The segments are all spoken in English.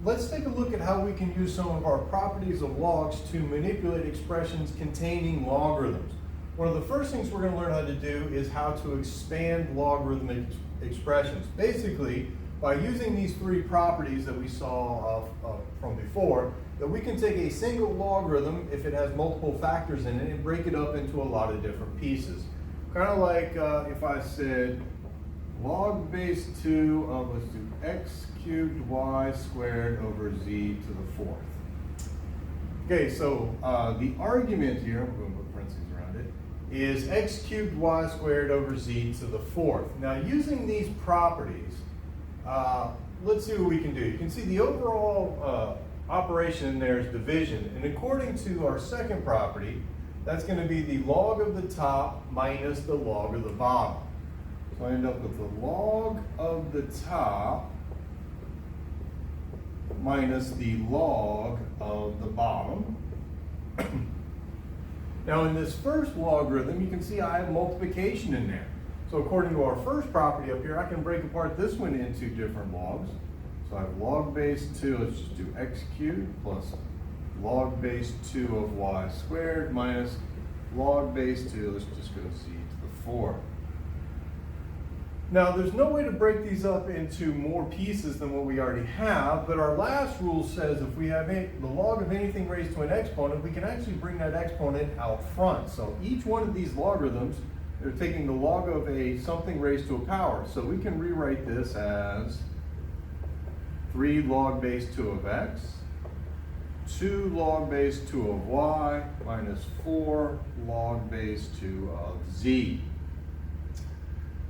let's take a look at how we can use some of our properties of logs to manipulate expressions containing logarithms. One of the first things we're going to learn how to do is how to expand logarithmic expressions. Basically, by using these three properties that we saw from before, that we can take a single logarithm, if it has multiple factors in it, and break it up into a lot of different pieces. Kind of like if I said log base 2 of, let's do x cubed y squared over z to the fourth. Okay, so the argument here, I'm going to put parentheses around it, is x cubed y squared over z to the fourth. Now, using these properties, let's see what we can do. You can see the overall operation in there is division, and according to our second property, that's going to be the log of the top minus the log of the bottom. So I end up with the log of the top minus the log of the bottom. Now in this first logarithm, you can see I have multiplication in there. So according to our first property up here, I can break apart this one into different logs. So I have log base 2, let's just do x cubed, plus log base 2 of y squared minus log base 2, let's just go z to the 4. Now there's no way to break these up into more pieces than what we already have, but our last rule says if we have the log of anything raised to an exponent, we can actually bring that exponent out front. So each one of these logarithms, they're taking the log of something raised to a power. So we can rewrite this as 3 log base 2 of x, 2 log base 2 of y, minus 4 log base 2 of z.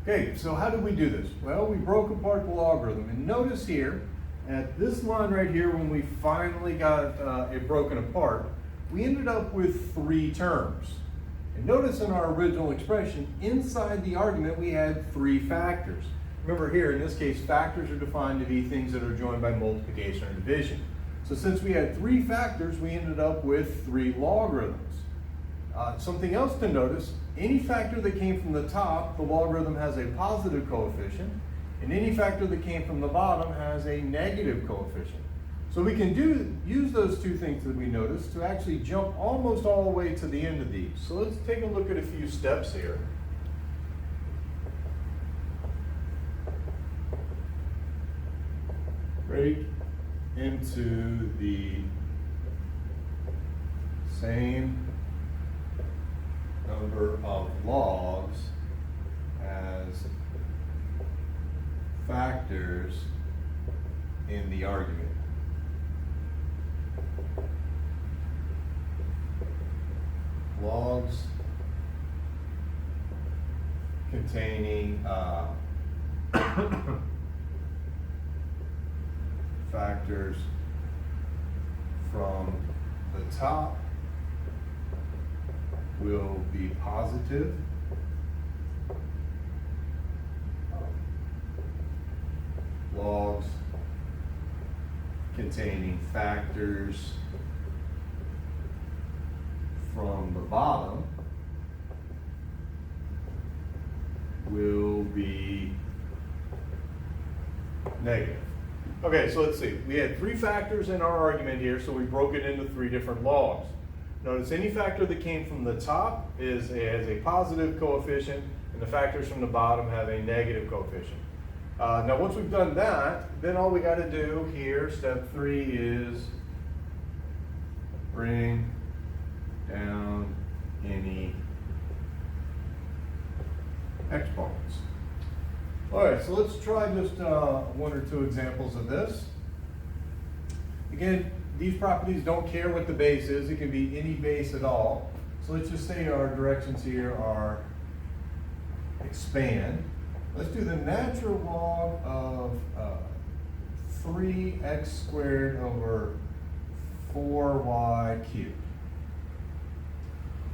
Okay, so how did we do this? Well, we broke apart the logarithm, and notice here, at this line right here, when we finally got it broken apart, we ended up with 3 terms. And notice in our original expression, inside the argument, we had 3 factors. Remember here, in this case, factors are defined to be things that are joined by multiplication or division. So since we had 3 factors, we ended up with 3 logarithms. Something else to notice, any factor that came from the top, the logarithm has a positive coefficient, and any factor that came from the bottom has a negative coefficient. So we can use those 2 things that we noticed to actually jump almost all the way to the end of these. So let's take a look at a few steps here. Break into the same number of logs as factors in the argument. Logs containing factors from the top will be positive. Logs containing factors from the bottom will be negative. Okay, so let's see. We had 3 factors in our argument here, so we broke it into 3 different logs. Notice any factor that came from the top has a positive coefficient, and the factors from the bottom have a negative coefficient. Now once we've done that, then all we got to do here, step 3, is bring down any exponents. All right, so let's try just 1 or 2 examples of this. Again, these properties don't care what the base is. It can be any base at all. So let's just say our directions here are expand. Let's do the natural log of 3x squared over 4y cubed.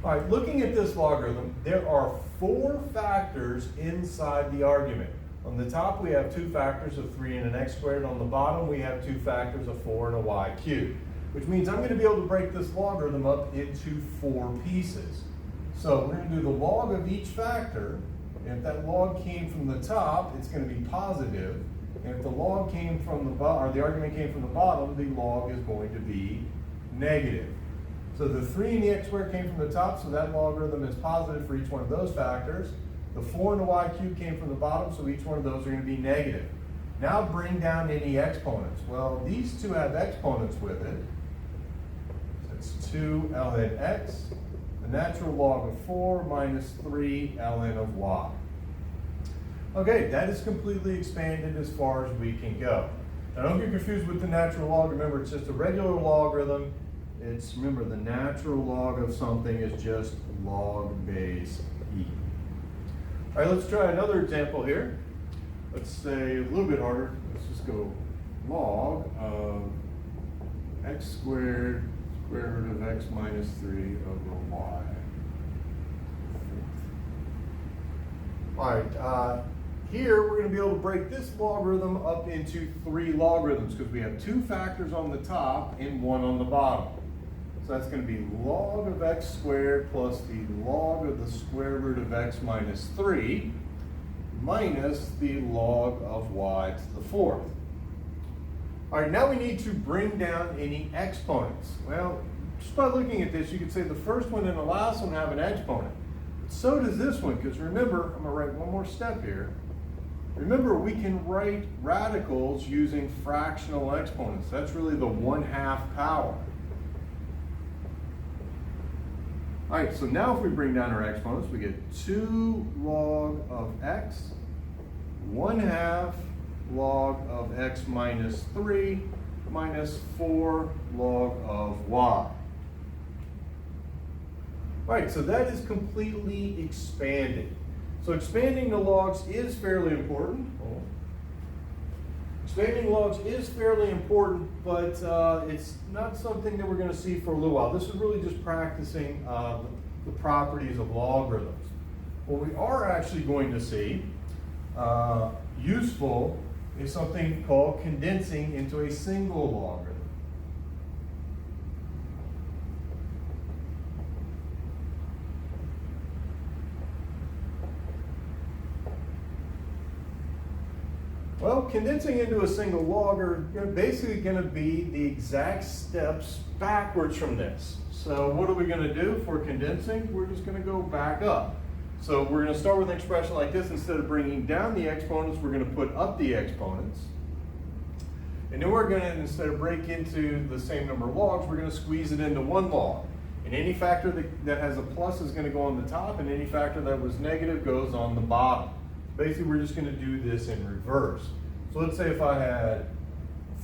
All right, looking at this logarithm, there are 4 factors inside the argument. On the top, we have 2 factors of 3 and an x squared. On the bottom, we have 2 factors of 4 and a y cubed, which means I'm going to be able to break this logarithm up into 4 pieces. So we're going to do the log of each factor. If that log came from the top, it's going to be positive. And if the log came from the bottom, or the argument came from the bottom, the log is going to be negative. So the 3 and the x squared came from the top, so that logarithm is positive for each one of those factors. The 4 and the y cubed came from the bottom, so each one of those are going to be negative. Now bring down any exponents. Well, these two have exponents with it. So it's 2 ln x, the natural log of 4 minus 3 ln of y. Okay, that is completely expanded as far as we can go. Now don't get confused with the natural log. Remember, it's just a regular logarithm. Remember, the natural log of something is just log base e. All right, let's try another example here. Let's say a little bit harder. Let's just go log of x squared square root of x minus 3 over y. All right, here we're going to be able to break this logarithm up into 3 logarithms because we have 2 factors on the top and 1 on the bottom. So that's going to be log of x squared plus the log of the square root of x minus 3 minus the log of y to the 4th. All right, now we need to bring down any exponents. Well, just by looking at this, you could say the first one and the last one have an exponent. But so does this one, because remember, I'm going to write one more step here. Remember, we can write radicals using fractional exponents. That's really the 1/2 power. All right, so now if we bring down our exponents, we get 2 log of x, 1/2 log of x minus 3 minus 4 log of y. All right, so that is completely expanded. So expanding the logs is fairly important. Expanding logs is fairly important, but it's not something that we're going to see for a little while. This is really just practicing the properties of logarithms. What we are actually going to see useful is something called condensing into a single logarithm. Well, condensing into a single log are basically going to be the exact steps backwards from this. So what are we going to do for condensing? We're just going to go back up. So we're going to start with an expression like this. Instead of bringing down the exponents, we're going to put up the exponents. And then we're going to, instead of break into the same number of logs, we're going to squeeze it into 1 log. And any factor that has a plus is going to go on the top, and any factor that was negative goes on the bottom. Basically, we're just going to do this in reverse. So let's say if I had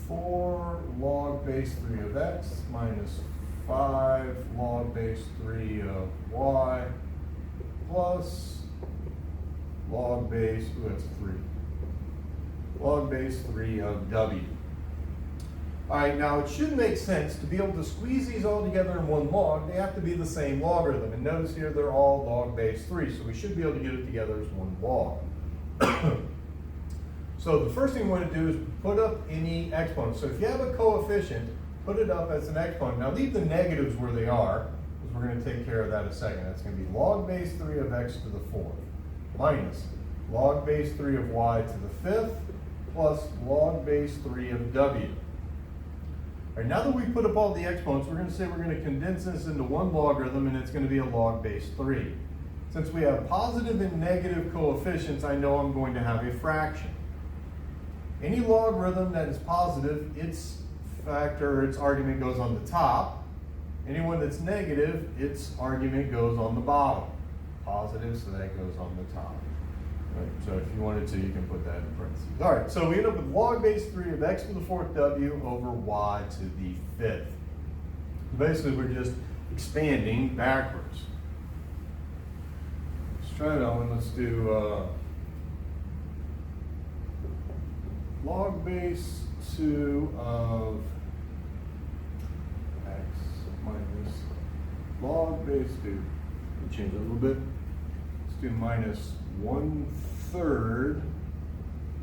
4 log base 3 of x minus 5 log base 3 of y plus log base, that's 3, log base 3 of w. All right, now it should make sense to be able to squeeze these all together in 1 log. They have to be the same logarithm. And notice here they're all log base 3, so we should be able to get it together as 1 log. So the first thing we want to do is put up any exponent. So if you have a coefficient, put it up as an exponent. Now leave the negatives where they are, because we're going to take care of that in a second. That's going to be log base 3 of x to the 4th minus log base 3 of y to the 5th plus log base 3 of w. All right, now that we put up all the exponents, we're going to say we're going to condense this into 1 logarithm, and it's going to be a log base 3. Since we have positive and negative coefficients, I know I'm going to have a fraction. Any logarithm that is positive, its factor, its argument goes on the top. Anyone that's negative, its argument goes on the bottom. Positive, so that goes on the top. Right, so if you wanted to, you can put that in parentheses. All right, so we end up with log base 3 of x to the 4th w over y to the 5th. Basically, we're just expanding backwards. Let's try it on. Let's do log base 2 of x minus log base 2. Change it a little bit. Let's do minus 1/3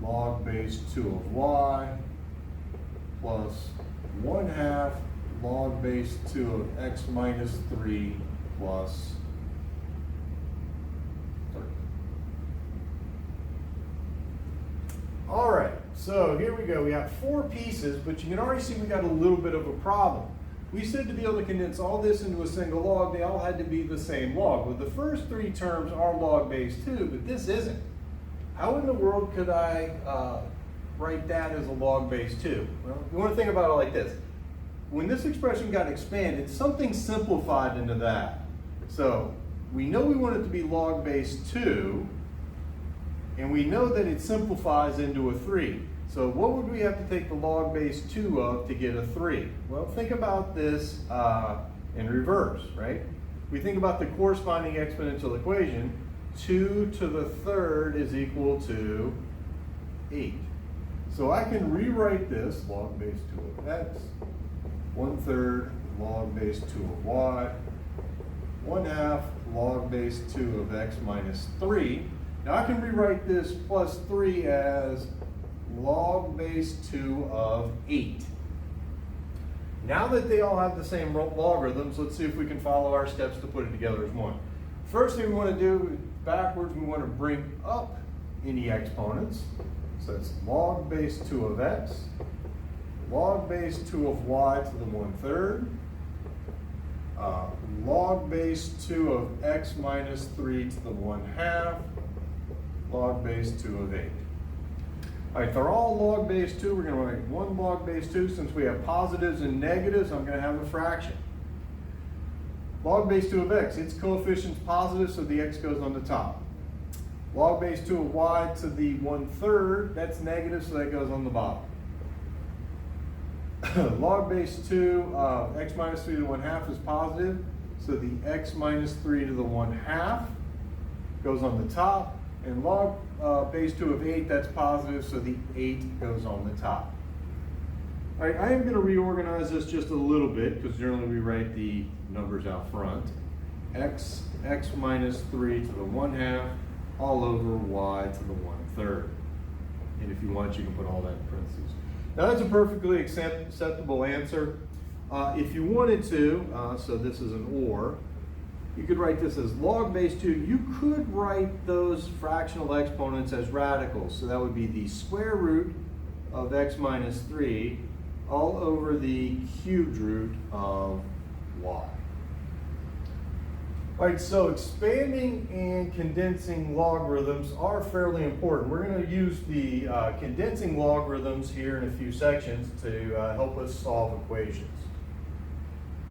log base 2 of y plus 1/2 log base 2 of x minus 3 plus 3. All right, so here we go. We have 4 pieces, but you can already see we got a little bit of a problem. We said to be able to condense all this into a single log, they all had to be the same log. Well, the first 3 terms are log base 2, but this isn't. How in the world could I write that as a log base 2? Well, you want to think about it like this. When this expression got expanded, something simplified into that. So we know we want it to be log base 2, and we know that it simplifies into a 3. So what would we have to take the log base 2 of to get a 3? Well, think about this in reverse, right? We think about the corresponding exponential equation. 2 to the third is equal to 8. So I can rewrite this log base 2 of x, 1/3 log base 2 of y, 1/2 log base 2 of x minus 3. Now I can rewrite this plus 3 as log base 2 of 8. Now that they all have the same logarithms, let's see if we can follow our steps to put it together as one. First thing we want to do, backwards, we want to bring up any exponents. So it's log base 2 of x, log base 2 of y to the 1/3, log base 2 of x minus 3 to the 1/2, log base 2 of 8. All right, they're all log base 2. We're going to write 1 log base 2. Since we have positives and negatives, I'm going to have a fraction. Log base 2 of x, its coefficient's positive, so the x goes on the top. Log base 2 of y to the 1/3, that's negative, so that goes on the bottom. Log base 2 of x minus 3 to the 1/2 is positive, so the x minus 3 to the 1/2 goes on the top. And log base 2 of 8, that's positive, so the 8 goes on the top. All right, I am going to reorganize this just a little bit, because generally we write the numbers out front. X minus 3 to the 1/2, all over y to the 1/3. And if you want, you can put all that in parentheses. Now that's a perfectly acceptable answer. If you wanted to, so this is an or, you could write this as log base 2. You could write those fractional exponents as radicals. So that would be the square root of x minus 3 all over the cubed root of y. All right, so expanding and condensing logarithms are fairly important. We're going to use the condensing logarithms here in a few sections to help us solve equations.